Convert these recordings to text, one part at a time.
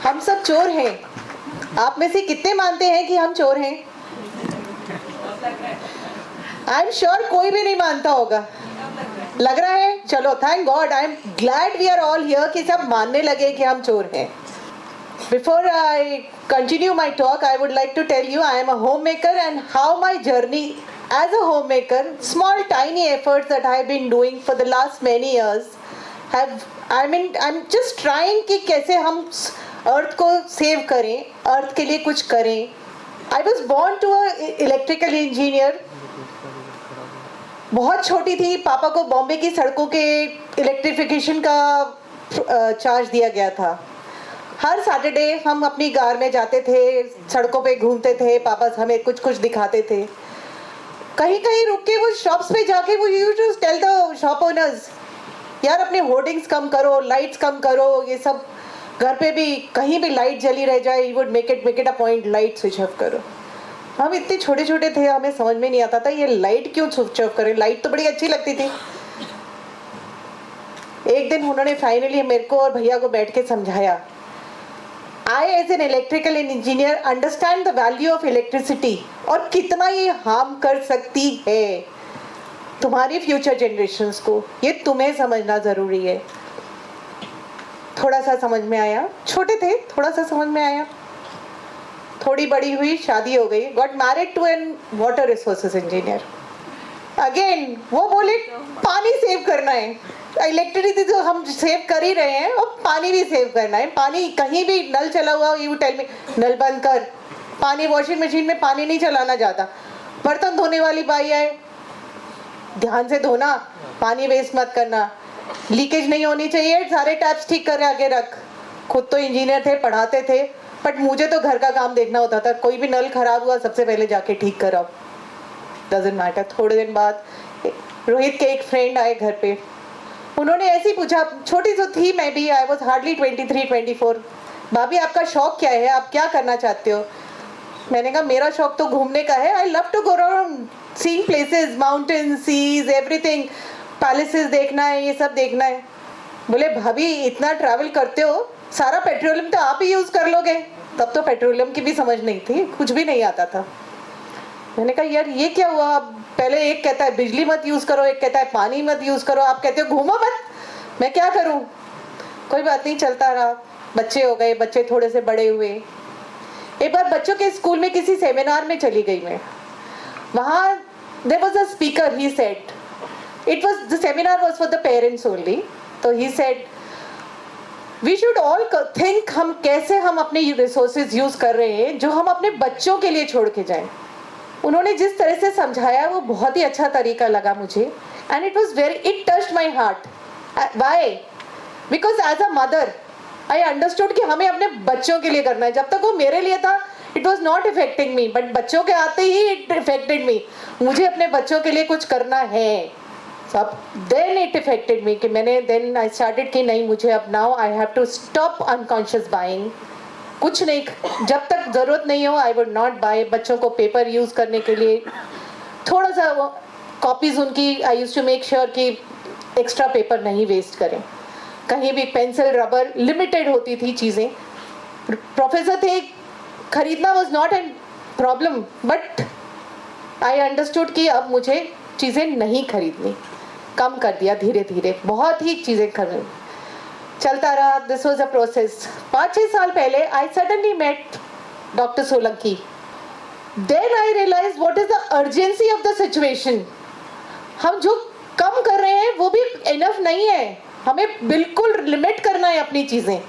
हम सब चोर हैं। आप में से कितने मानते हैं कि हम चोर हैं? आई एम श्योर कोई भी नहीं मानता होगा। लग रहा है? चलो, thank God, I am glad we are all here कि सब मानने लगे कि हम चोर हैं। Before I continue my talk, I would like to tell you I am a homemaker and how my journey as a homemaker, small tiny efforts that I have been doing for the last many years have, I'm just trying कि कैसे हम अर्थ को save करें, अर्थ के लिए कुछ करें। I was born to a electrical engineer। बहुत छोटी थी, पापा को बॉम्बे की सड़कों के इलेक्ट्रिफिकेशन का चार्ज दिया गया था। हर सैटरडे हम अपनी कार में जाते थे, सड़कों पे घूमते थे, पापा हमें कुछ कुछ दिखाते थे। कहीं कहीं रुक के वो शॉप्स पे जाके वो used to tell the shop owners, यार अपने होर्डिंग्स कम करो, लाइट्स कम करो, ये सब घर पे भी कहीं भी लाइट जली रह जाए, you would make it a point, light switch off करो। हम इतने छोटे छोटे थे, हमें समझ में नहीं आता था ये लाइट क्यों स्विच ऑफ करें, लाइट तो बड़ी अच्छी लगती थी। एक दिन उन्होंने फाइनली मेरे को और भैया को बैठ के समझाया, I as an electrical engineer understand the value of electricity और कितना ये हार्म कर सकती है तुम्हारी फ्यूचर जनरेशंस को, ये तुम्हें समझना जरूरी है। थोड़ा सा समझ में आया, छोटे थे, थोड़ा सा समझ में आया, थोड़ी बड़ी हुई, शादी हो गई, got married to an water resources engineer. Again वो बोले पानी सेव करना है, इलेक्ट्रिसिटी तो हम सेव कर ही रहे हैं और पानी भी सेव करना है। पानी कहीं भी नल चला हुआ हो, यू टेल मी, नल बंद कर। पानी वॉशिंग मशीन में पानी नहीं चलाना जाता। बर्तन धोने वाली बाई आए, ध्यान से धोना, पानी वेस्ट मत करना, लीकेज नहीं होनी चाहिए, सारे टैप्स ठीक कर आगे रख। खुद तो इंजीनियर थे, पढ़ाते थे, बट मुझे तो घर का काम देखना होता था। कोई भी नल खराब हुआ सबसे पहले जाके ठीक कराओ, डजंट मैटर। थोड़े दिन बाद रोहित के एक फ्रेंड आए घर पे, उन्होंने ऐसे ही पूछा, छोटी तो थी मैं भी, आई वॉज हार्डली 23-24, भाभी आपका शौक क्या है, आप क्या करना चाहते हो? मैंने कहा मेरा शौक तो घूमने का है, I love to go around seeing places, mountain, seas, everything, palaces देखना है, ये सब देखना है। बोले भाभी इतना ट्रैवल करते हो, सारा पेट्रोलियम तो आप ही यूज कर लोगे। तब तो पेट्रोलियम की भी समझ नहीं थी, कुछ भी नहीं आता था। मैंने कहा यार ये क्या हुआ, पहले एक कहता है बिजली मत यूज करो, एक कहता है पानी मत यूज करो, आप कहते हो घूमो मत, मैं क्या करूं? कोई बात नहीं, चलता रहा। बच्चे हो गए, बच्चे थोड़े से बड़े हुए। एक बार बच्चों के स्कूल में किसी सेमिनार में चली गई मैं, वहां there was a speaker, he said, it was the seminar was for the parents only, तो he said we should all think हम कैसे हम अपने रिसोर्सेज यूज कर रहे हैं जो हम अपने बच्चों के लिए छोड़ के जाएं। उन्होंने जिस तरह से समझाया वो बहुत ही अच्छा तरीका लगा मुझे, and it was very, it touched my heart. Why? Because as a mother I understood कि हमें अपने बच्चों के लिए करना है। जब तक वो मेरे लिए था it was not affecting me, but बच्चों के आते ही इट इफेक्टेड मी। मुझे अपने बच्चों के लिए कुछ करना है, सब देन इट इफेक्टेड मी कि मैंने देन आई स्टार्टेड कि नहीं, मुझे अब now I have to stop unconscious buying. कुछ नहीं, जब तक जरूरत नहीं हो आई वुड नॉट बाय। बच्चों को पेपर यूज करने के लिए थोड़ा सा कॉपीज उनकी, आई यूज टू मेक श्योर कि एक्स्ट्रा पेपर नहीं वेस्ट करें। कहीं भी पेंसिल, रबर, लिमिटेड होती थी चीज़ें। प्रोफेसर थे, खरीदना was not an problem, but I understood कि अब मुझे चीज़ें नहीं खरीदनी, कम कर दिया धीरे धीरे, बहुत ही चीज़ें खरीद, चलता रहा। This was a process. 5-6 साल पहले I suddenly met doctor Solanki, then I realise what is the urgency of the situation. हम जो कम कर रहे हैं वो भी इनफ नहीं है, हमें बिल्कुल लिमिट करना है अपनी चीज़ें,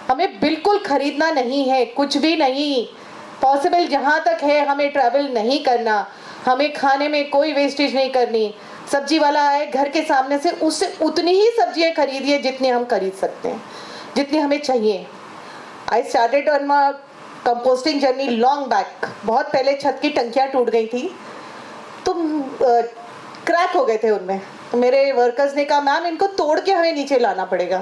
हमें बिल्कुल खरीदना नहीं है, कुछ भी नहीं। पॉसिबल जहाँ तक है हमें ट्रैवल नहीं करना, हमें खाने में कोई वेस्टेज नहीं करनी। सब्जी वाला आए घर के सामने से, उससे उतनी ही सब्जियां खरीदिए जितनी हम खरीद सकते हैं, जितनी हमें चाहिए। I started on my composting journey long back. बहुत पहले छत की टंकियां टूट गई थी, तो क्रैक हो गए थे उनमें, तो मेरे वर्कर्स ने कहा मैम इनको तोड़ के हमें नीचे लाना पड़ेगा।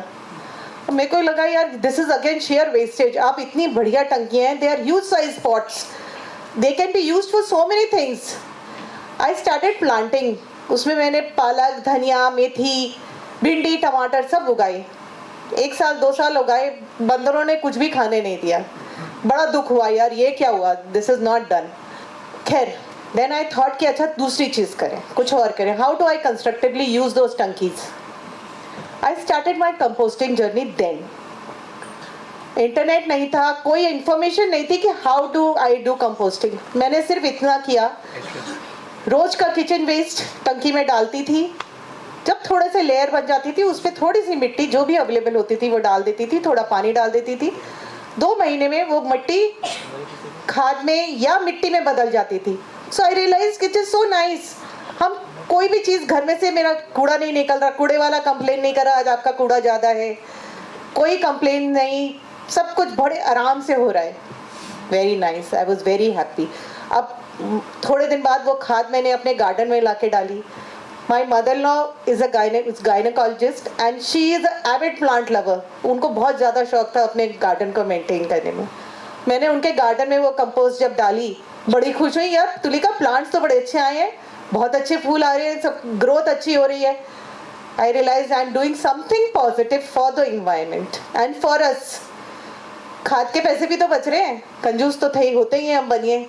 तो मेरे को लगा यार this is again sheer wastage. आप इतनी बढ़िया टंकियां हैं, they are huge size pots, they can be used for so many things. I started planting, उसमें मैंने पालक, धनिया, मेथी, भिंडी, टमाटर सब उगाए। 1 साल 2 साल हो गए, बंदरों ने कुछ भी खाने नहीं दिया। बड़ा दुख हुआ यार, ये क्या हुआ, दिस इज नॉट डन। खैर, देन आई थॉट कि अच्छा दूसरी चीज करें, कुछ और करें। How do I constructively use those टंकीज? I started my composting journey then. Internet नहीं था, कोई इंफॉर्मेशन नहीं थी कि how do I do composting. मैंने सिर्फ इतना किया, रोज का किचन वेस्ट टंकी में डालती थी। जब थोड़े से लेयर बन जाती थी, उस पर थोड़ी सी मिट्टी जो भी अवेलेबल होती थी वो डाल देती थी, थोड़ा पानी डाल देती थी। 2 महीने में वो मिट्टी खाद में या मिट्टी में बदल जाती थी। So I realise it is so nice. हम कोई भी चीज़ घर में से, मेरा कूड़ा नहीं निकल रहा, कूड़े वाला कंप्लेन नहीं कर रहा आज आपका कूड़ा ज़्यादा है, कोई कंप्लेन नहीं, सब कुछ बड़े आराम से हो रहा है। Very nice, I was very happy. अब थोड़े दिन बाद वो खाद मैंने अपने गार्डन में ला के डाली। My mother law is a gynaecologist and she is a Avid plant lover. उनको बहुत ज़्यादा शौक था अपने गार्डन को मेंटेन करने में। मैंने उनके गार्डन में वो कंपोस्ट जब डाली, बड़ी खुश हुई, यार तुलिका प्लांट्स तो बड़े अच्छे आए हैं, बहुत अच्छे फूल आ रहे हैं, सब ग्रोथ अच्छी हो रही है। I realise I am doing something positive for the environment and for us. खाद के पैसे भी तो बच रहे हैं, कंजूस तो थे होते ही हैं हम बनिए।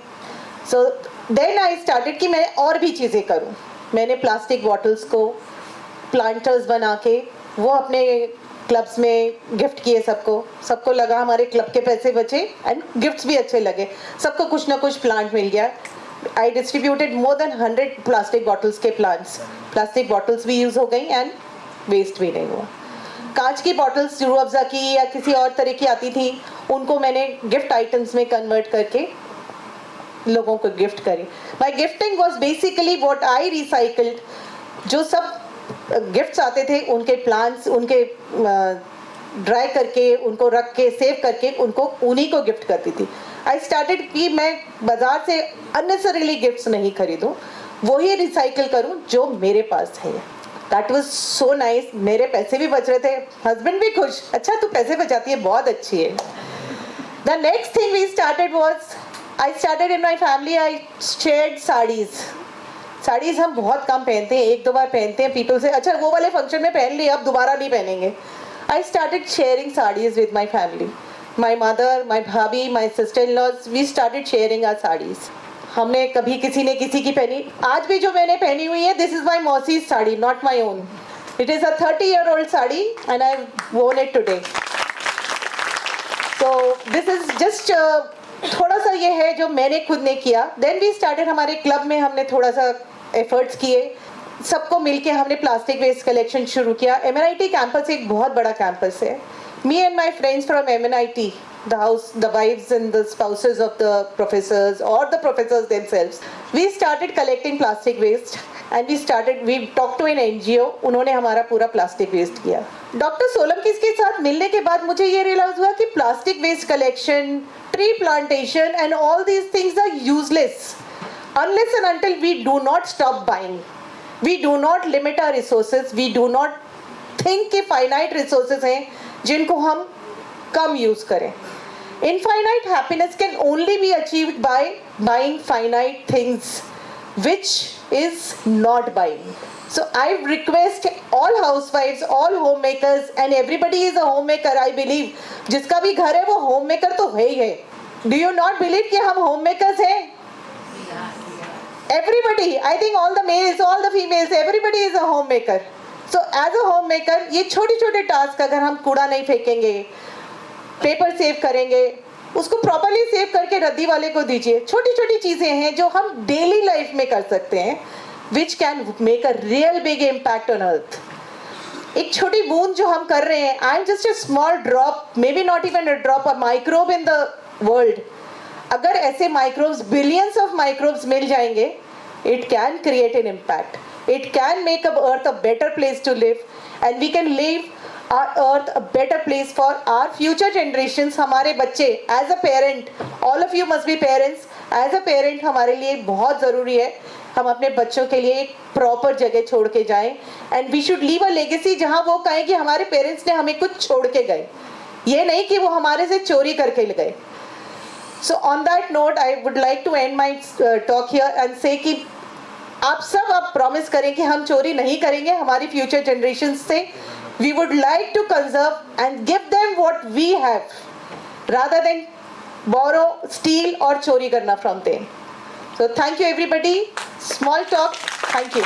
सो देन आई स्टार्टेड कि मैं और भी चीज़ें करूं। मैंने प्लास्टिक बॉटल्स को प्लांटर्स बना के वो अपने क्लब्स में गिफ्ट किए। सबको लगा हमारे क्लब के पैसे बचे एंड गिफ्ट्स भी अच्छे लगे, सबको कुछ ना कुछ प्लांट मिल गया। I distributed more than 100 plastic bottles के प्लांट्स। प्लास्टिक बॉटल्स भी यूज़ हो गई एंड वेस्ट भी नहीं हुआ। कांच की बॉटल्स रूह अफ़ज़ा की या किसी और तरह की आती थी, उनको मैंने गिफ्ट आइटम्स में कन्वर्ट करके लोगों को गिफ्ट करी। My gifting was basically what I recycled. जो सब गिफ्ट्स आते थे उनके प्लांट्स, उनके ड्राई करके, उनको रख के सेव करके उनको उन्हीं को गिफ्ट करती थी। आई स्टार्टेड कि मैं बाजार से अननेसेसरीली गिफ्ट्स नहीं खरीदूँ, वही रिसाइकिल करूँ जो मेरे पास है। That was so nice. मेरे पैसे भी बच रहे थे, हस्बैंड भी खुश, अच्छा तू पैसे बचाती है, बहुत अच्छी है। The next thing we started was, I started in my family, I shared saris हम बहुत कम पहनते हैं, 1-2 बार पहनते हैं। पीपल से अच्छा वो वाले फंक्शन में पहन ली, अब दोबारा नहीं पहनेंगे। I started sharing saris with my family, my mother, my bhabhi, my sister in laws. We started sharing our saris. हमने कभी किसी ने किसी की पहनी, आज भी जो मैंने पहनी हुई है, this is my mausi's sari, not my own. It is a 30-year-old sari and I worn it today. So this is just थोड़ा सा ये है जो मैंने खुद ने किया। देन वी स्टार्टेड, हमारे क्लब में हमने थोड़ा सा एफर्ट्स किए, सबको मिलके हमने प्लास्टिक वेस्ट कलेक्शन शुरू किया। MNIT कैंपस एक बहुत बड़ा कैंपस है। Me and my friends from MNIT, the wives and the spouses of the professors or the professors themselves, we started collecting plastic waste and we talked to an NGO. उन्होंने हमारा पूरा plastic waste किया। Doctor Solanki के साथ मिलने के बाद मुझे ये रियलाइज हुआ कि plastic waste collection, tree plantation and all these things are useless unless and until we do not stop buying. We do not limit our resources. We do not think कि finite resources हैं जिनको हम कम use करें। Infinite happiness can only be achieved by buying finite things, which is not buying. So I request all housewives, all homemakers, and everybody is a homemaker. I believe जिसका भी घर है वो homemaker तो है ही है। Do you not believe कि हम homemakers हैं? Everybody, I think all the males, all the females, everybody is a homemaker. So as a homemaker, ये छोटे छोटे टास्क, अगर हम कूड़ा नहीं फेंकेंगे, पेपर सेव करेंगे, उसको प्रॉपरली सेव करके रद्दी वाले को दीजिए। छोटी छोटी चीज़ें हैं जो हम डेली लाइफ में कर सकते हैं, which can make a real big impact on earth. एक छोटी बूंद जो हम कर रहे हैं, I am just a small drop, may be not even a drop, a microbe in the world. अगर ऐसे माइक्रोब्स, बिलियंस ऑफ माइक्रोब्स मिल जाएंगे, it can create an impact. It can make our earth a better place to live, and we can leave our earth a better place for our future generations. हमारे बच्चे, as a parent, all of you must be parents. As a parent हमारे लिए बहुत ज़रूरी है हम अपने बच्चों के लिए एक प्रॉपर जगह छोड़ के जाएं, and we should leave a legacy जहाँ वो कहें कि हमारे पेरेंट्स ने हमें कुछ छोड़ के गए, ये नहीं कि वो हमारे से चोरी करके गए। So on that note, I would like to end my talk here and say कि आप सब अब प्रॉमिस करें कि हम चोरी नहीं करेंगे हमारी फ्यूचर जनरेशन से. We would like to conserve and give them what we have rather than borrow, steal और चोरी करना from them. So thank you everybody. Small talk. Thank you.